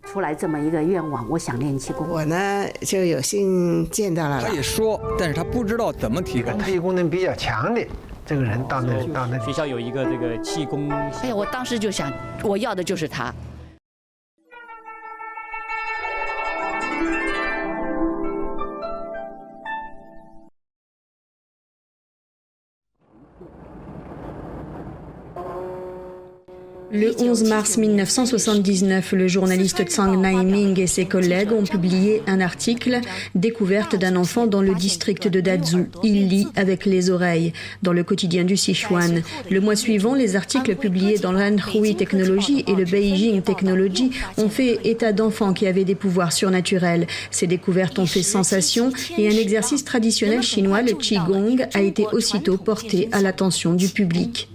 出来这么一个愿望，我想练气功。我呢就有幸见到了。他也说，但是他不知道怎么提供。特异功能比较强的这个人到那学校有一个这个气功。哎呀，我当时就想，我要的就是他。Le 11 mars 1979, le journaliste Tsang Naiming et ses collègues ont publié un article « Découverte d'un enfant dans le district de Dazhou. Il lit avec les oreilles » dans le quotidien du Sichuan. Le mois suivant, les articles publiés dans l'Anhui Technology et le Beijing Technology ont fait état d'enfants qui avaient des pouvoirs surnaturels. Ces découvertes ont fait sensation et un exercice traditionnel chinois, le Qigong, a été aussitôt porté à l'attention du public.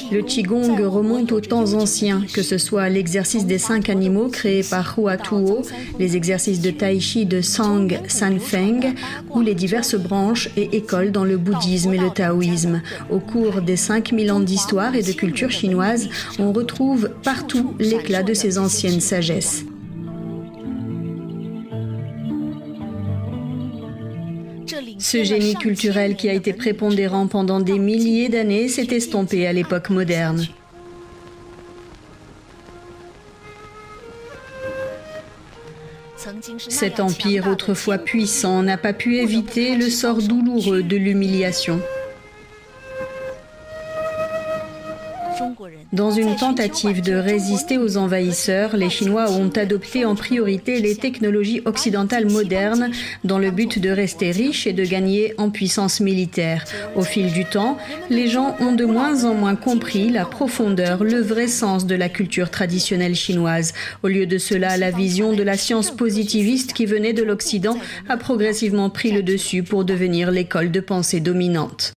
Le Qigong remonte aux temps anciens, que ce soit l'exercice des 5 animaux créé par Hua Tuo, les exercices de Tai Chi de Sang Sanfeng ou les diverses branches et écoles dans le bouddhisme et le taoïsme. Au cours des 5000 ans d'histoire et de culture chinoise, on retrouve partout l'éclat de ces anciennes sagesses. Ce génie culturel qui a été prépondérant pendant des milliers d'années s'est estompé à l'époque moderne. Cet empire autrefois puissant n'a pas pu éviter le sort douloureux de l'humiliation. Dans une tentative de résister aux envahisseurs, les Chinois ont adopté en priorité les technologies occidentales modernes dans le but de rester riches et de gagner en puissance militaire. Au fil du temps, les gens ont de moins en moins compris la profondeur, le vrai sens de la culture traditionnelle chinoise. Au lieu de cela, la vision de la science positiviste qui venait de l'Occident a progressivement pris le dessus pour devenir l'école de pensée dominante.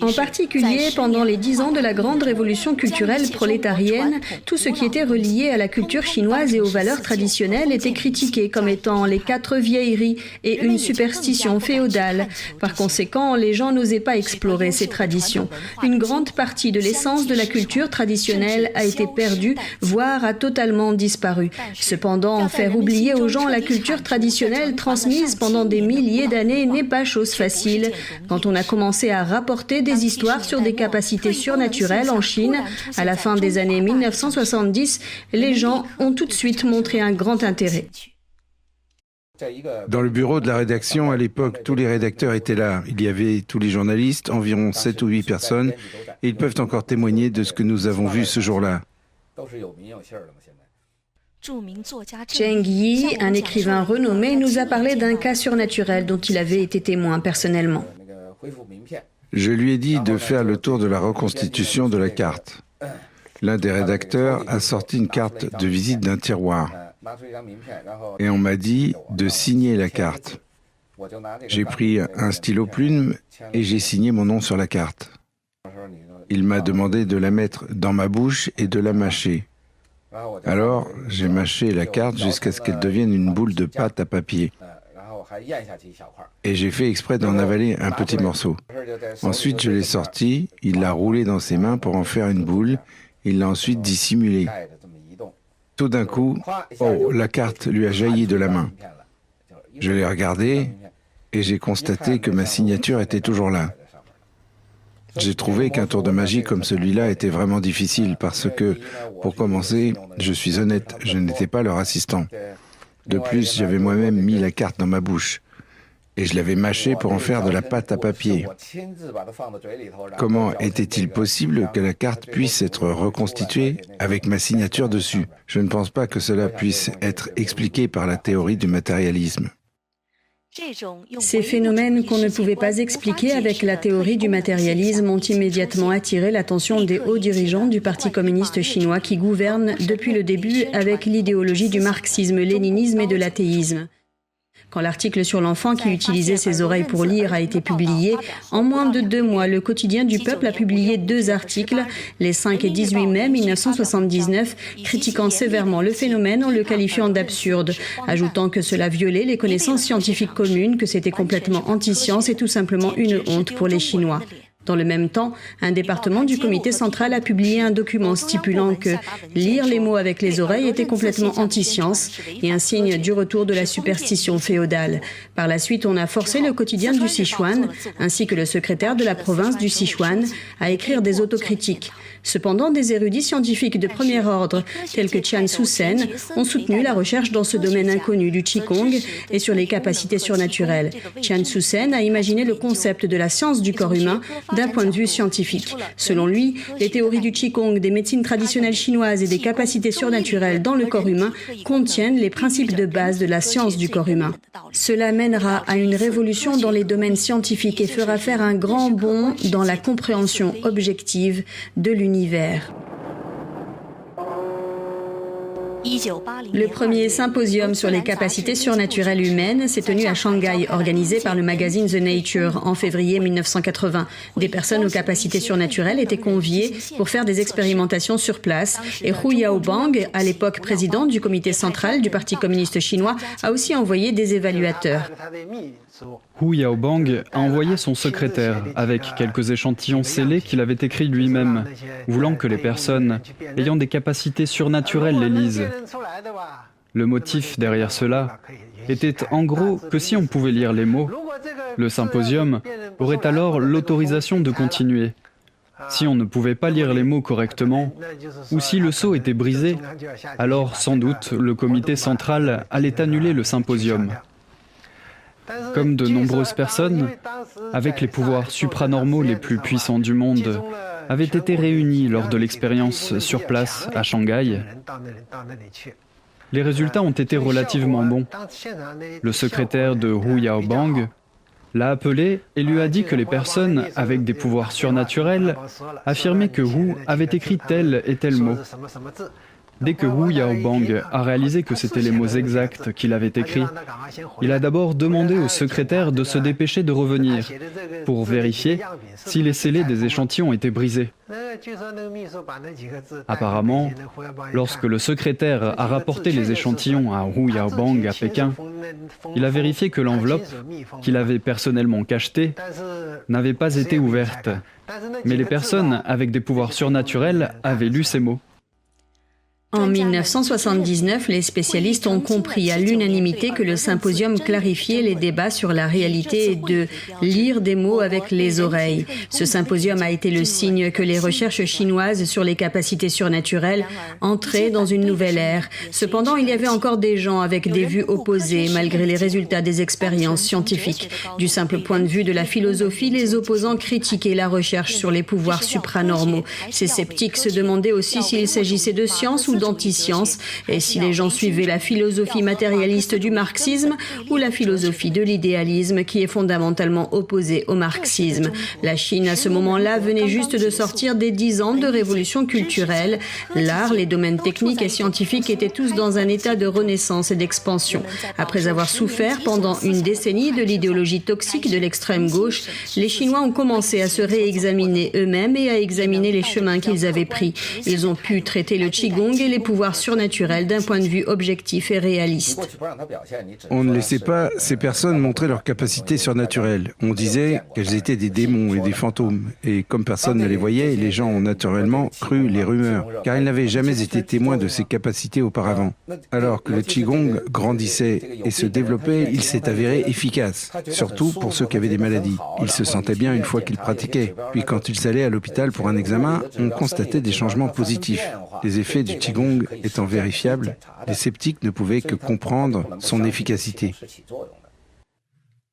En particulier, pendant les 10 ans de la grande révolution culturelle prolétarienne, tout ce qui était relié à la culture chinoise et aux valeurs traditionnelles était critiqué comme étant les 4 vieilleries et une superstition féodale. Par conséquent, les gens n'osaient pas explorer ces traditions. Une grande partie de l'essence de la culture traditionnelle a été perdue, voire a totalement disparu. Cependant, faire oublier aux gens la culture traditionnelle transmise pendant des milliers d'années n'est pas chose facile. Quand on a commencé à rapporter des histoires sur des capacités surnaturelles en Chine, à la fin des années 1970, les gens ont tout de suite montré un grand intérêt. Dans le bureau de la rédaction, à l'époque, tous les rédacteurs étaient là. Il y avait tous les journalistes, environ 7 ou 8 personnes, et ils peuvent encore témoigner de ce que nous avons vu ce jour-là. Zheng Yi, un écrivain renommé, nous a parlé d'un cas surnaturel dont il avait été témoin personnellement. Je lui ai dit de faire le tour de la reconstitution de la carte. L'un des rédacteurs a sorti une carte de visite d'un tiroir. Et on m'a dit de signer la carte. J'ai pris un stylo plume et j'ai signé mon nom sur la carte. Il m'a demandé de la mettre dans ma bouche et de la mâcher. Alors, j'ai mâché la carte jusqu'à ce qu'elle devienne une boule de pâte à papier. Et j'ai fait exprès d'en avaler un petit morceau. Ensuite, je l'ai sorti, il l'a roulé dans ses mains pour en faire une boule, il l'a ensuite dissimulé. Tout d'un coup, la carte lui a jailli de la main. Je l'ai regardée et j'ai constaté que ma signature était toujours là. J'ai trouvé qu'un tour de magie comme celui-là était vraiment difficile parce que, pour commencer, je suis honnête, je n'étais pas leur assistant. De plus, j'avais moi-même mis la carte dans ma bouche et je l'avais mâchée pour en faire de la pâte à papier. Comment était-il possible que la carte puisse être reconstituée avec ma signature dessus? Je ne pense pas que cela puisse être expliqué par la théorie du matérialisme. Ces phénomènes qu'on ne pouvait pas expliquer avec la théorie du matérialisme ont immédiatement attiré l'attention des hauts dirigeants du Parti communiste chinois qui gouverne depuis le début avec l'idéologie du marxisme-léninisme et de l'athéisme. Quand l'article sur l'enfant qui utilisait ses oreilles pour lire a été publié, en moins de 2 mois, le quotidien du peuple a publié 2 articles, les 5 et 18 mai 1979, critiquant sévèrement le phénomène en le qualifiant d'absurde, ajoutant que cela violait les connaissances scientifiques communes, que c'était complètement anti-science et tout simplement une honte pour les Chinois. Dans le même temps, un département du comité central a publié un document stipulant que lire les mots avec les oreilles était complètement anti-science et un signe du retour de la superstition féodale. Par la suite, on a forcé le quotidien du Sichuan, ainsi que le secrétaire de la province du Sichuan, à écrire des autocritiques. Cependant, des érudits scientifiques de premier ordre, tels que Qian Susen, ont soutenu la recherche dans ce domaine inconnu du Qigong et sur les capacités surnaturelles. Qian Susen a imaginé le concept de la science du corps humain d'un point de vue scientifique. Selon lui, les théories du Qigong, des médecines traditionnelles chinoises et des capacités surnaturelles dans le corps humain contiennent les principes de base de la science du corps humain. Cela mènera à une révolution dans les domaines scientifiques et fera faire un grand bond dans la compréhension objective de l'univers. Le premier symposium sur les capacités surnaturelles humaines s'est tenu à Shanghai, organisé par le magazine The Nature en février 1980. Des personnes aux capacités surnaturelles étaient conviées pour faire des expérimentations sur place et Hu Yaobang, à l'époque président du comité central du Parti communiste chinois, a aussi envoyé des évaluateurs. Hu Yaobang a envoyé son secrétaire avec quelques échantillons scellés qu'il avait écrits lui-même, voulant que les personnes ayant des capacités surnaturelles les lisent. Le motif derrière cela était en gros que si on pouvait lire les mots, le symposium aurait alors l'autorisation de continuer. Si on ne pouvait pas lire les mots correctement, ou si le sceau était brisé, alors sans doute le comité central allait annuler le symposium. Comme de nombreuses personnes, avec les pouvoirs supranormaux les plus puissants du monde, avaient été réunies lors de l'expérience sur place à Shanghai, les résultats ont été relativement bons. Le secrétaire de Hu Yaobang l'a appelé et lui a dit que les personnes avec des pouvoirs surnaturels affirmaient que Hu avait écrit tel et tel mot. Dès que Hu Yaobang a réalisé que c'étaient les mots exacts qu'il avait écrits, il a d'abord demandé au secrétaire de se dépêcher de revenir pour vérifier si les scellés des échantillons étaient brisés. Apparemment, lorsque le secrétaire a rapporté les échantillons à Hu Yaobang à Pékin, il a vérifié que l'enveloppe, qu'il avait personnellement cachetée, n'avait pas été ouverte. Mais les personnes avec des pouvoirs surnaturels avaient lu ces mots. En 1979, les spécialistes ont compris à l'unanimité que le symposium clarifiait les débats sur la réalité de lire des mots avec les oreilles. Ce symposium a été le signe que les recherches chinoises sur les capacités surnaturelles entraient dans une nouvelle ère. Cependant, il y avait encore des gens avec des vues opposées, malgré les résultats des expériences scientifiques. Du simple point de vue de la philosophie, les opposants critiquaient la recherche sur les pouvoirs supranormaux. Ces sceptiques se demandaient aussi s'il s'agissait de science ou d'anti-science, et si les gens suivaient la philosophie matérialiste du marxisme ou la philosophie de l'idéalisme qui est fondamentalement opposée au marxisme. La Chine, à ce moment-là, venait juste de sortir des 10 ans de révolution culturelle. L'art, les domaines techniques et scientifiques étaient tous dans un état de renaissance et d'expansion. Après avoir souffert pendant une décennie de l'idéologie toxique de l'extrême gauche, les Chinois ont commencé à se réexaminer eux-mêmes et à examiner les chemins qu'ils avaient pris. Ils ont pu traiter le Qigong et les pouvoirs surnaturels d'un point de vue objectif et réaliste. On ne laissait pas ces personnes montrer leurs capacités surnaturelles. On disait qu'elles étaient des démons et des fantômes. Et comme personne ne les voyait, les gens ont naturellement cru les rumeurs, car ils n'avaient jamais été témoins de ces capacités auparavant. Alors que le Qigong grandissait et se développait, il s'est avéré efficace, surtout pour ceux qui avaient des maladies. Ils se sentaient bien une fois qu'ils pratiquaient. Puis quand ils allaient à l'hôpital pour un examen, on constatait des changements positifs. Les effets du Qigong étant vérifiables, les sceptiques ne pouvaient que comprendre son efficacité.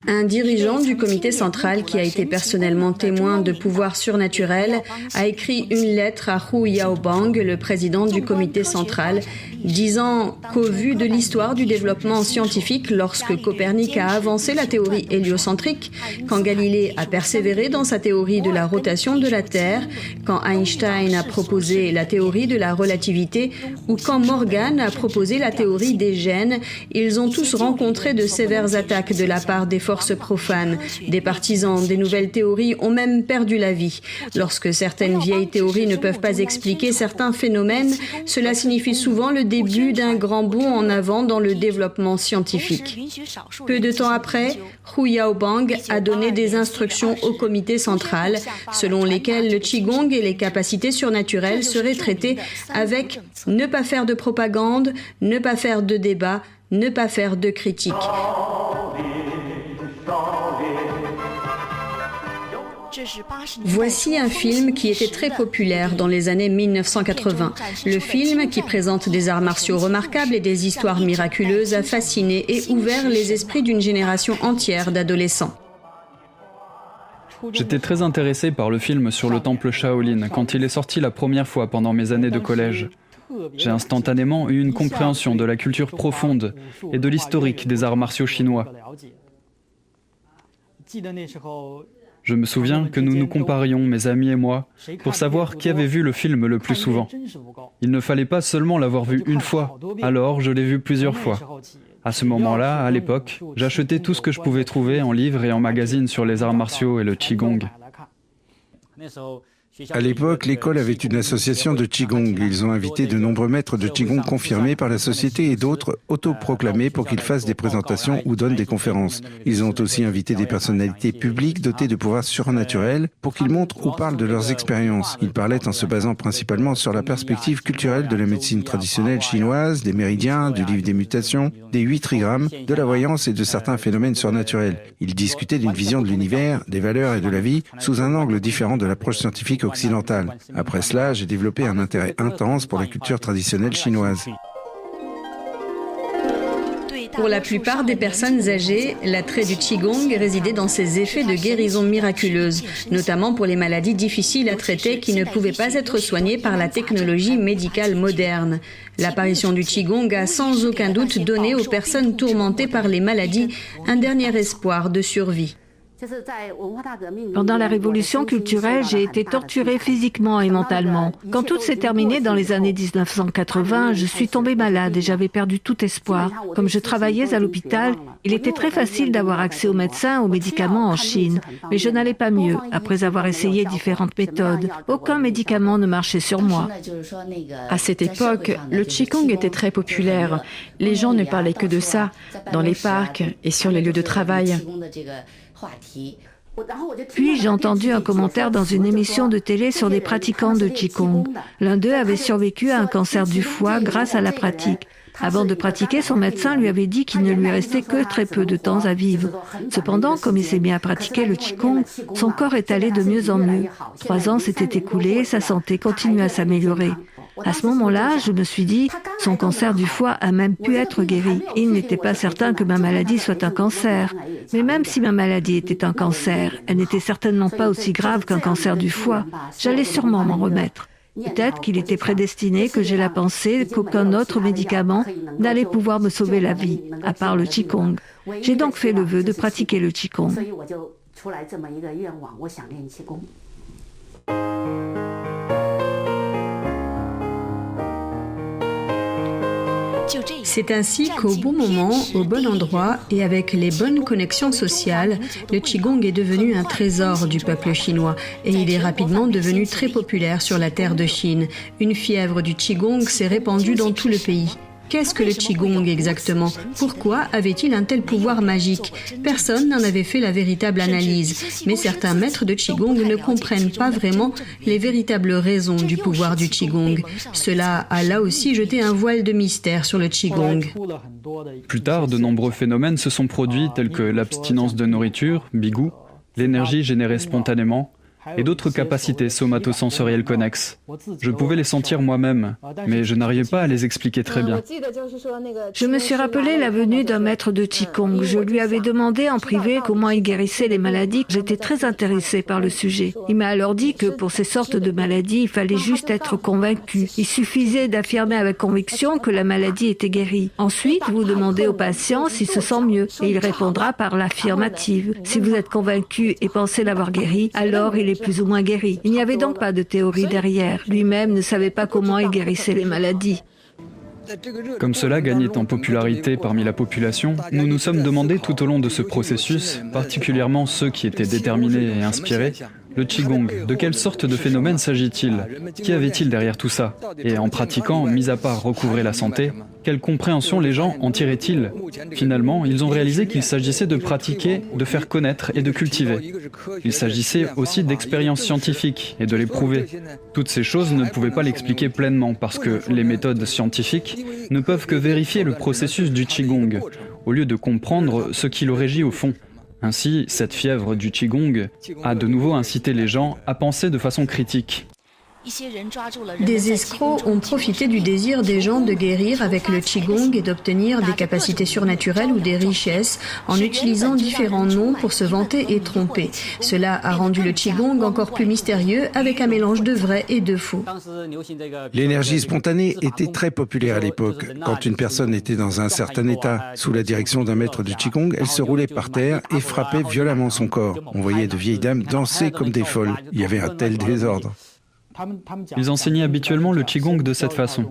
Un dirigeant du comité central qui a été personnellement témoin de pouvoirs surnaturels a écrit une lettre à Hu Yaobang, le président du comité central, disant qu'au vu de l'histoire du développement scientifique, lorsque Copernic a avancé la théorie héliocentrique, quand Galilée a persévéré dans sa théorie de la rotation de la Terre, quand Einstein a proposé la théorie de la relativité ou quand Morgan a proposé la théorie des gènes, ils ont tous rencontré de sévères attaques de la part des forces profanes. Des partisans des nouvelles théories ont même perdu la vie. Lorsque certaines vieilles théories ne peuvent pas expliquer certains phénomènes, cela signifie souvent le début d'un grand bond en avant dans le développement scientifique. Peu de temps après, Hu Yaobang a donné des instructions au comité central, selon lesquelles le Qigong et les capacités surnaturelles seraient traités avec ne pas faire de propagande, ne pas faire de débat, ne pas faire de critique. Voici un film qui était très populaire dans les années 1980. Le film, qui présente des arts martiaux remarquables et des histoires miraculeuses, a fasciné et ouvert les esprits d'une génération entière d'adolescents. J'étais très intéressé par le film sur le temple Shaolin quand il est sorti la première fois pendant mes années de collège. J'ai instantanément eu une compréhension de la culture profonde et de l'historique des arts martiaux chinois. Je me souviens que nous nous comparions, mes amis et moi, pour savoir qui avait vu le film le plus souvent. Il ne fallait pas seulement l'avoir vu une fois, alors je l'ai vu plusieurs fois. À ce moment-là, à l'époque, j'achetais tout ce que je pouvais trouver en livres et en magazines sur les arts martiaux et le Qigong. À l'époque, l'école avait une association de Qigong. Ils ont invité de nombreux maîtres de Qigong confirmés par la société et d'autres autoproclamés pour qu'ils fassent des présentations ou donnent des conférences. Ils ont aussi invité des personnalités publiques dotées de pouvoirs surnaturels pour qu'ils montrent ou parlent de leurs expériences. Ils parlaient en se basant principalement sur la perspective culturelle de la médecine traditionnelle chinoise, des méridiens, du livre des mutations, des 8 trigrammes, de la voyance et de certains phénomènes surnaturels. Ils discutaient d'une vision de l'univers, des valeurs et de la vie sous un angle différent de l'approche scientifique occidentale. Après cela, j'ai développé un intérêt intense pour la culture traditionnelle chinoise. Pour la plupart des personnes âgées, l'attrait du Qigong résidait dans ses effets de guérison miraculeuse, notamment pour les maladies difficiles à traiter qui ne pouvaient pas être soignées par la technologie médicale moderne. L'apparition du Qigong a sans aucun doute donné aux personnes tourmentées par les maladies un dernier espoir de survie. Pendant la révolution culturelle, j'ai été torturée physiquement et mentalement. Quand tout s'est terminé dans les années 1980, je suis tombée malade et j'avais perdu tout espoir. Comme je travaillais à l'hôpital, il était très facile d'avoir accès aux médecins, aux médicaments en Chine. Mais je n'allais pas mieux. Après avoir essayé différentes méthodes, aucun médicament ne marchait sur moi. À cette époque, le Qigong était très populaire. Les gens ne parlaient que de ça, dans les parcs et sur les lieux de travail. Puis j'ai entendu un commentaire dans une émission de télé sur des pratiquants de Qigong. L'un d'eux avait survécu à un cancer du foie grâce à la pratique. Avant de pratiquer, son médecin lui avait dit qu'il ne lui restait que très peu de temps à vivre. Cependant, comme il s'est mis à pratiquer le Qigong, son corps est allé de mieux en mieux. 3 ans s'étaient écoulés et sa santé continue à s'améliorer. À ce moment-là, je me suis dit, son cancer du foie a même pu être guéri. Il n'était pas certain que ma maladie soit un cancer. Mais même si ma maladie était un cancer, elle n'était certainement pas aussi grave qu'un cancer du foie. J'allais sûrement m'en remettre. Peut-être qu'il était prédestiné que j'ai la pensée qu'aucun autre médicament n'allait pouvoir me sauver la vie, à part le Qigong. J'ai donc fait le vœu de pratiquer le Qigong. C'est ainsi qu'au bon moment, au bon endroit et avec les bonnes connexions sociales, le Qigong est devenu un trésor du peuple chinois et il est rapidement devenu très populaire sur la terre de Chine. Une fièvre du Qigong s'est répandue dans tout le pays. Qu'est-ce que le Qigong exactement? Pourquoi avait-il un tel pouvoir magique? Personne n'en avait fait la véritable analyse, mais certains maîtres de Qigong ne comprennent pas vraiment les véritables raisons du pouvoir du Qigong. Cela a là aussi jeté un voile de mystère sur le Qigong. Plus tard, de nombreux phénomènes se sont produits tels que l'abstinence de nourriture, bigou, l'énergie générée spontanément, et d'autres capacités somatosensorielles connexes. Je pouvais les sentir moi-même, mais je n'arrivais pas à les expliquer très bien. Je me suis rappelé la venue d'un maître de Qigong. Je lui avais demandé en privé comment il guérissait les maladies. J'étais très intéressée par le sujet. Il m'a alors dit que pour ces sortes de maladies, il fallait juste être convaincu. Il suffisait d'affirmer avec conviction que la maladie était guérie. Ensuite, vous demandez au patient s'il se sent mieux et il répondra par l'affirmative. Si vous êtes convaincu et pensez l'avoir guéri, alors il est plus ou moins guéri. Il n'y avait donc pas de théorie derrière. Lui-même ne savait pas comment il guérissait les maladies. Comme cela gagnait en popularité parmi la population, nous nous sommes demandé tout au long de ce processus, particulièrement ceux qui étaient déterminés et inspirés, le Qigong, de quelle sorte de phénomène s'agit-il? Qui avait-il derrière tout ça? Et en pratiquant, mis à part recouvrer la santé, quelle compréhension les gens en tiraient-ils? Finalement, ils ont réalisé qu'il s'agissait de pratiquer, de faire connaître et de cultiver. Il s'agissait aussi d'expériences scientifiques et de les prouver. Toutes ces choses ne pouvaient pas l'expliquer pleinement parce que les méthodes scientifiques ne peuvent que vérifier le processus du Qigong, au lieu de comprendre ce qui le régit au fond. Ainsi, cette fièvre du Qigong a de nouveau incité les gens à penser de façon critique. Des escrocs ont profité du désir des gens de guérir avec le Qigong et d'obtenir des capacités surnaturelles ou des richesses en utilisant différents noms pour se vanter et tromper. Cela a rendu le Qigong encore plus mystérieux avec un mélange de vrai et de faux. L'énergie spontanée était très populaire à l'époque. Quand une personne était dans un certain état, sous la direction d'un maître de Qigong, elle se roulait par terre et frappait violemment son corps. On voyait de vieilles dames danser comme des folles. Il y avait un tel désordre. Ils enseignaient habituellement le Qigong de cette façon.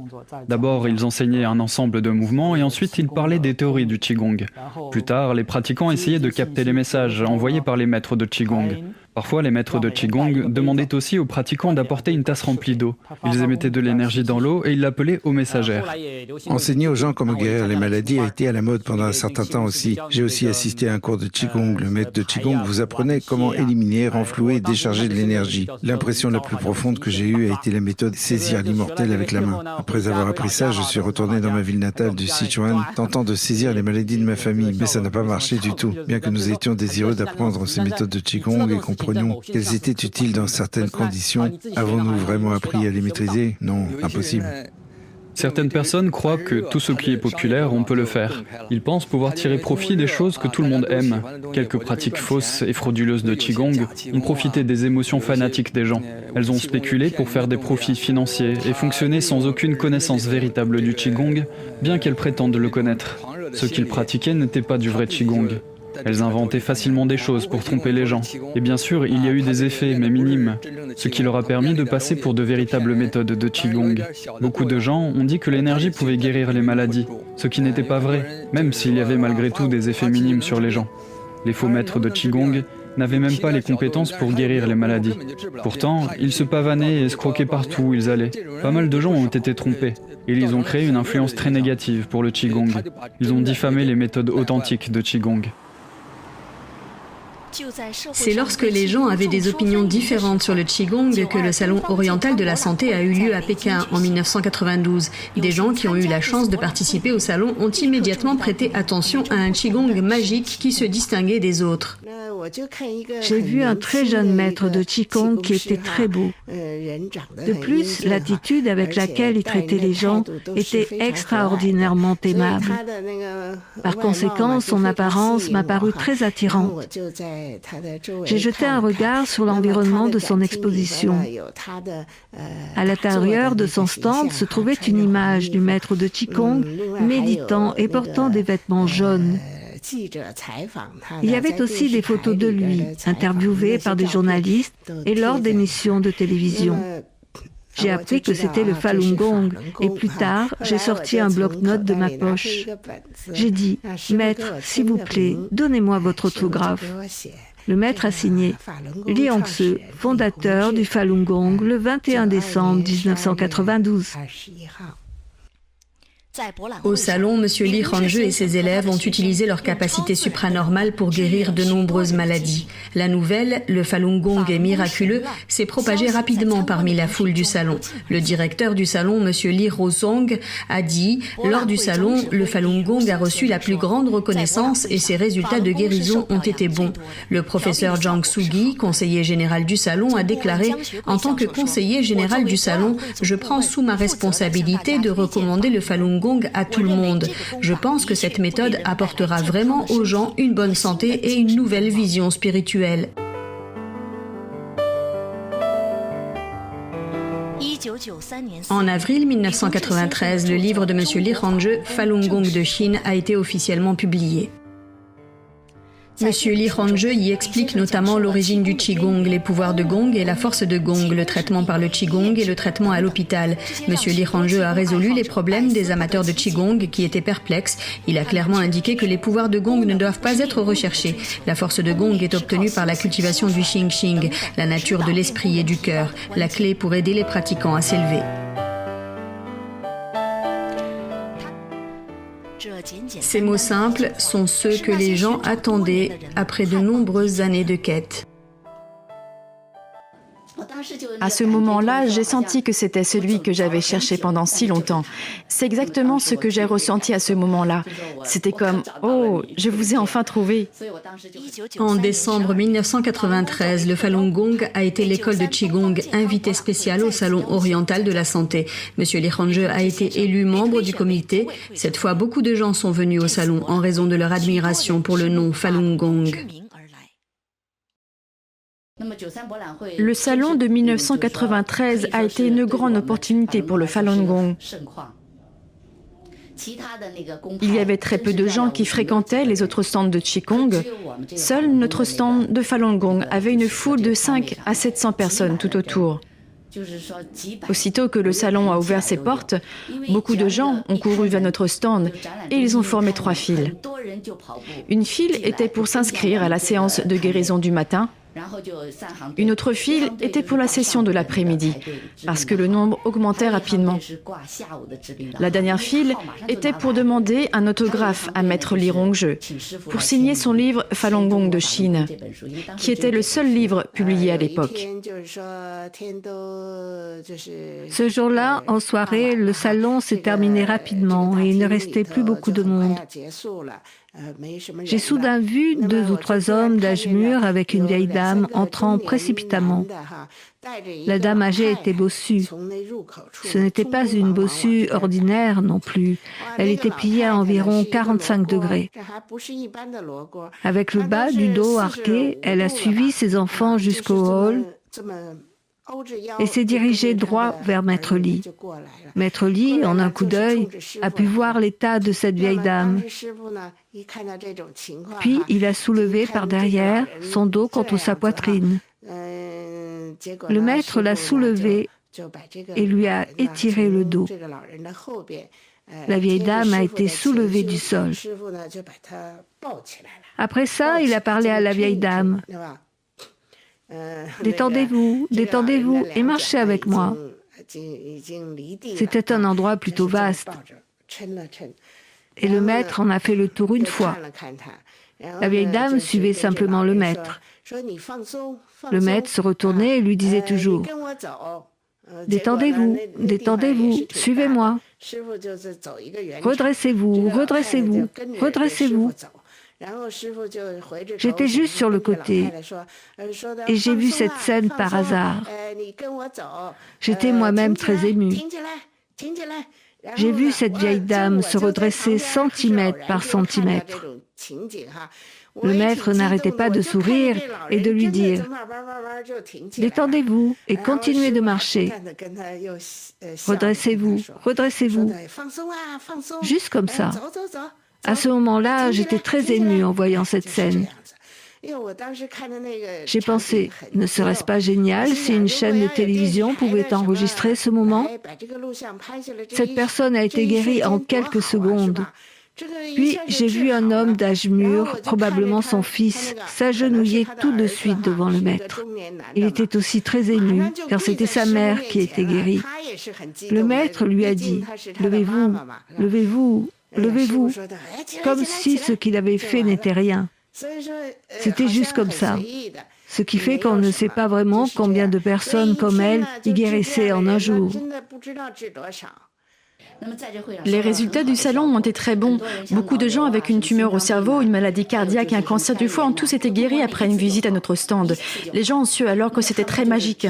D'abord, ils enseignaient un ensemble de mouvements et ensuite ils parlaient des théories du Qigong. Plus tard, les pratiquants essayaient de capter les messages envoyés par les maîtres de Qigong. Parfois, les maîtres de Qigong demandaient aussi aux pratiquants d'apporter une tasse remplie d'eau. Ils émettaient de l'énergie dans l'eau et ils l'appelaient eau messagère. Enseigner aux gens comment guérir les maladies a été à la mode pendant un certain temps aussi. J'ai aussi assisté à un cours de Qigong. Le maître de Qigong vous apprenait comment éliminer, renflouer et décharger de l'énergie. L'impression la plus profonde que j'ai eue a été la méthode saisir l'immortel avec la main. Après avoir appris ça, je suis retourné dans ma ville natale du Sichuan, tentant de saisir les maladies de ma famille. Mais ça n'a pas marché du tout. Bien que nous étions désireux d'apprendre ces méthodes de Qigong et comprenions qu'elles étaient utiles dans certaines conditions, avons-nous vraiment appris à les maîtriser? Non, impossible. Certaines personnes croient que tout ce qui est populaire, on peut le faire. Ils pensent pouvoir tirer profit des choses que tout le monde aime. Quelques pratiques fausses et frauduleuses de Qigong ont profité des émotions fanatiques des gens. Elles ont spéculé pour faire des profits financiers et fonctionné sans aucune connaissance véritable du Qigong, bien qu'elles prétendent le connaître. Ce qu'ils pratiquaient n'était pas du vrai Qigong. Elles inventaient facilement des choses pour tromper les gens. Et bien sûr, il y a eu des effets, mais minimes, ce qui leur a permis de passer pour de véritables méthodes de Qigong. Beaucoup de gens ont dit que l'énergie pouvait guérir les maladies, ce qui n'était pas vrai, même s'il y avait malgré tout des effets minimes sur les gens. Les faux maîtres de Qigong n'avaient même pas les compétences pour guérir les maladies. Pourtant, ils se pavanaient et escroquaient partout où ils allaient. Pas mal de gens ont été trompés. Et ils ont créé une influence très négative pour le Qigong. Ils ont diffamé les méthodes authentiques de Qigong. C'est lorsque les gens avaient des opinions différentes sur le Qigong que le Salon oriental de la santé a eu lieu à Pékin en 1992. Des gens qui ont eu la chance de participer au salon ont immédiatement prêté attention à un Qigong magique qui se distinguait des autres. J'ai vu un très jeune maître de Qigong qui était très beau. De plus, l'attitude avec laquelle il traitait les gens était extraordinairement aimable. Par conséquent, son apparence m'a paru très attirante. J'ai jeté un regard sur l'environnement de son exposition. À l'intérieur de son stand se trouvait une image du maître de Qigong méditant et portant des vêtements jaunes. Il y avait aussi des photos de lui, interviewées par des journalistes et lors d'émissions de télévision. J'ai appris que c'était le Falun Gong et plus tard, j'ai sorti un bloc-notes de ma poche. J'ai dit « Maître, s'il vous plaît, donnez-moi votre autographe ». Le maître a signé « Li Hongse, fondateur du Falun Gong, le 21 décembre 1992 ». Au salon, M. Li Hongzhi et ses élèves ont utilisé leur capacité supranormale pour guérir de nombreuses maladies. La nouvelle, le Falun Gong est miraculeux, s'est propagée rapidement parmi la foule du salon. Le directeur du salon, M. Li Rosong, a dit « Lors du salon, le Falun Gong a reçu la plus grande reconnaissance et ses résultats de guérison ont été bons. » Le professeur Zhang Sugi, conseiller général du salon, a déclaré « En tant que conseiller général du salon, je prends sous ma responsabilité de recommander le Falun Gong à tout le monde. Je pense que cette méthode apportera vraiment aux gens une bonne santé et une nouvelle vision spirituelle. » En avril 1993, le livre de M. Li Hongzhi, Falun Gong de Chine, a été officiellement publié. M. Li Hongzhi y explique notamment l'origine du Qigong, les pouvoirs de Gong et la force de Gong, le traitement par le Qigong et le traitement à l'hôpital. M. Li Hongzhi a résolu les problèmes des amateurs de Qigong qui étaient perplexes. Il a clairement indiqué que les pouvoirs de Gong ne doivent pas être recherchés. La force de Gong est obtenue par la cultivation du Xing Xing, la nature de l'esprit et du cœur, la clé pour aider les pratiquants à s'élever. Ces mots simples sont ceux que les gens attendaient après de nombreuses années de quête. À ce moment-là, j'ai senti que c'était celui que j'avais cherché pendant si longtemps. C'est exactement ce que j'ai ressenti à ce moment-là. C'était comme « Oh, je vous ai enfin trouvé !» En décembre 1993, le Falun Gong a été l'école de Qigong invitée spéciale au Salon oriental de la santé. M. Li Hongzhi a été élu membre du comité. Cette fois, beaucoup de gens sont venus au salon en raison de leur admiration pour le nom Falun Gong. Le salon de 1993 a été une grande opportunité pour le Falun Gong. Il y avait très peu de gens qui fréquentaient les autres stands de Qigong. Seul notre stand de Falun Gong avait une foule de 5 à 700 personnes tout autour. Aussitôt que le salon a ouvert ses portes, beaucoup de gens ont couru vers notre stand et ils ont formé 3 files. Une file était pour s'inscrire à la séance de guérison du matin. Une autre file était pour la session de l'après-midi, parce que le nombre augmentait rapidement. La dernière file était pour demander un autographe à Maître Li Hongzhi, pour signer son livre Falun Gong de Chine, qui était le seul livre publié à l'époque. Ce jour-là, en soirée, le salon s'est terminé rapidement et il ne restait plus beaucoup de monde. J'ai soudain vu 2 ou 3 hommes d'âge mûr avec une vieille dame entrant précipitamment. La dame âgée était bossue. Ce n'était pas une bossue ordinaire non plus. Elle était pliée à environ 45 degrés. Avec le bas du dos arqué, elle a suivi ses enfants jusqu'au hall et s'est dirigée droit vers Maître Li. Maître Li, en un coup d'œil, a pu voir l'état de cette vieille dame. Puis il a soulevé par derrière son dos contre sa poitrine. Le maître l'a soulevé et lui a étiré le dos. La vieille dame a été soulevée du sol. Après ça, il a parlé à la vieille dame. « Détendez-vous, détendez-vous et marchez avec moi. » C'était un endroit plutôt vaste. Et le maître en a fait le tour une fois. La vieille dame suivait simplement le maître. Le maître se retournait et lui disait toujours « Détendez-vous, détendez-vous, suivez-moi. Redressez-vous, redressez-vous, redressez-vous. » J'étais juste sur le côté et j'ai vu cette scène par hasard. J'étais moi-même très émue. J'ai vu cette vieille dame se redresser centimètre par centimètre. Le maître n'arrêtait pas de sourire et de lui dire « Détendez-vous et continuez de marcher. Redressez-vous, redressez-vous. » Juste comme ça. À ce moment-là, j'étais très émue en voyant cette scène. J'ai pensé, ne serait-ce pas génial si une chaîne de télévision pouvait enregistrer ce moment? Cette personne a été guérie en quelques secondes. Puis j'ai vu un homme d'âge mûr, probablement son fils, s'agenouiller tout de suite devant le maître. Il était aussi très ému, car c'était sa mère qui était guérie. Le maître lui a dit « Levez-vous, levez-vous, levez-vous », comme si ce qu'il avait fait n'était rien. C'était juste comme ça. Ce qui fait qu'on ne sait pas vraiment combien de personnes comme elle y guérissaient en un jour. Les résultats du salon ont été très bons. Beaucoup de gens avec une tumeur au cerveau, une maladie cardiaque et un cancer du foie ont tous été guéris après une visite à notre stand. Les gens ont su alors que c'était très magique.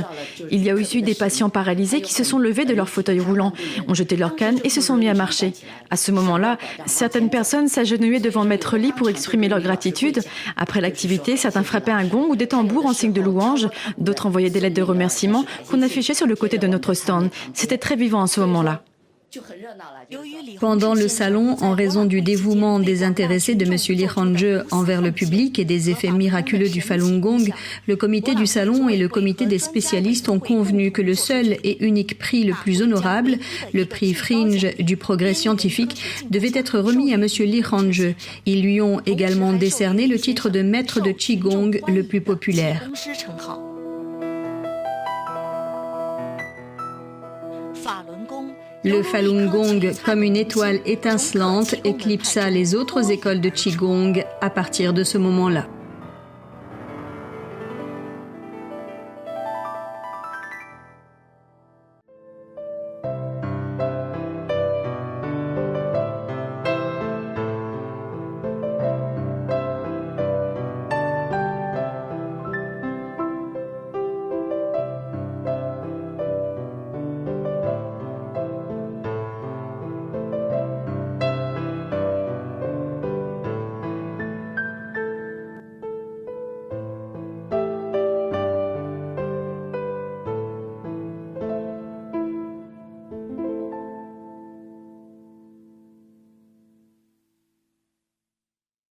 Il y a aussi eu des patients paralysés qui se sont levés de leur fauteuil roulant, ont jeté leur canne et se sont mis à marcher. À ce moment-là, certaines personnes s'agenouillaient devant Maître Li pour exprimer leur gratitude. Après l'activité, certains frappaient un gong ou des tambours en signe de louange. D'autres envoyaient des lettres de remerciement qu'on affichait sur le côté de notre stand. C'était très vivant à ce moment-là. Pendant le salon, en raison du dévouement désintéressé de M. Li Hongzhi envers le public et des effets miraculeux du Falun Gong, le comité du salon et le comité des spécialistes ont convenu que le seul et unique prix le plus honorable, le prix Fringe du progrès scientifique, devait être remis à M. Li Hongzhi. Ils lui ont également décerné le titre de maître de Qigong le plus populaire. Le Falun Gong, comme une étoile étincelante, éclipsa les autres écoles de Qigong à partir de ce moment-là.